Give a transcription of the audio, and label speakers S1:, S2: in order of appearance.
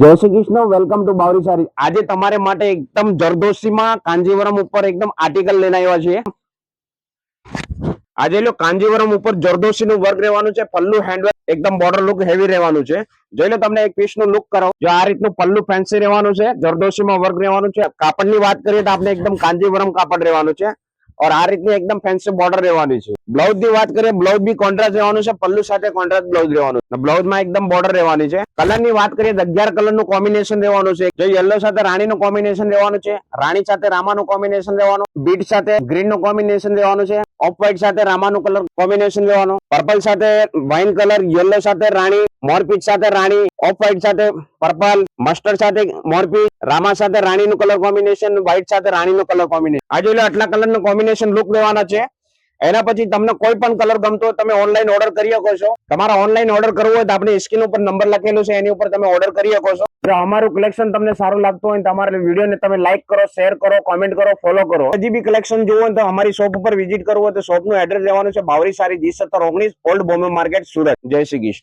S1: જય Shri Krishna, welcome to Bawri સારી. આજે તમારે માટે એકદમ જરદોશીમાં કાંજીવરમ ઉપર એકદમ આર્ટિકલ લઈને આવ્યા છીએ. આજે લો કાંજીવરમ ઉપર જરદોશીનું વર્ક રહેવાનું છે. પલ્લુ હેન્ડવર્ક એકદમ બોર્ડર લુક હેવી રહેવાનું છે. જોઈ લો, તમને એક પીસનું લુક કરાવો. જો આ રીતનું પલ્લુ ફેન્સી રહેવાનું છે, જરદોશીમાં વર્ક રહેવાનું છે. કાપડની વાત કરીએ તો આપણે એકદમ કાંજીવરમ કાપડ રહેવાનું છે. और આ રીતની એકદમ ફેન્સી બોર્ડર રહેવાની છે. બ્લાઉઝ ની વાત કરીએ, બ્લાઉઝ બી કોન્ટ્રાસ્ટ રહેવાનું છે. પલ્લુ સાથે કોન્ટ્રાસ્ટ બ્લાઉઝ રહેવાનું છે. બ્લાઉઝ માં એકદમ બોર્ડર રહેવાની છે. કલર ની વાત કરીએ તો 11 કલર નું કોમ્બિનેશન રહેવાનું છે. જો યલો સાથે રાણી નું કોમ્બિનેશન રહેવાનું છે, રાણી સાથે રામાનું કોમ્બિનેશન રહેવાનું, બીટ સાથે ગ્રીન નું કોમ્બિનેશન રહેવાનું છે, ઓફ વ્હાઇટ સાથે રામાનું કલર કોમ્બિનેશન રહેવાનું, પર્પલ સાથે વાઇન કલર, યલો સાથે રાણી, મોરપીચ સાથે રાણી, ઓફ વ્હાઇટ સાથે પર્પલ, મસ્ટર્ડ સાથે મોરપીચ, રામા સાથે રાણીનું કલર કોમ્બિનેશન, વ્હાઇટ સાથે રાણીનું કલર કોમ્બિનેશન. આ જોઈ લો, આટલા કલરનું કોમ્બિનેશન લુક લેવાના છે. એના પછી તમને કોઈ પણ કલર ગમતો હોય તમે ઓનલાઈન ઓર્ડર કરી શકો છો. તમારા ઓનલાઈન ઓર્ડર કરવો હોય તો આપણી સ્ક્રીન ઉપર નંબર લખેલું છે, એની ઉપર તમે ઓર્ડર કરી શકો છો. જો અમારું કલેક્શન તમને સારું લાગતું હોય, તમારા વિડીયોને તમે લાઈક કરો, શેર કરો, કોમેન્ટ કરો, ફોલો કરો. હજી બી કલેક્શન જોવું હોય તો અમારી શોપ ઉપર વિઝિટ કરવું હોય તો શોપનું એડ્રેસ લેવાનું છે, બાવરી સારી G1719 old Bombay market, Surat. જય શ્રી કૃષ્ણ.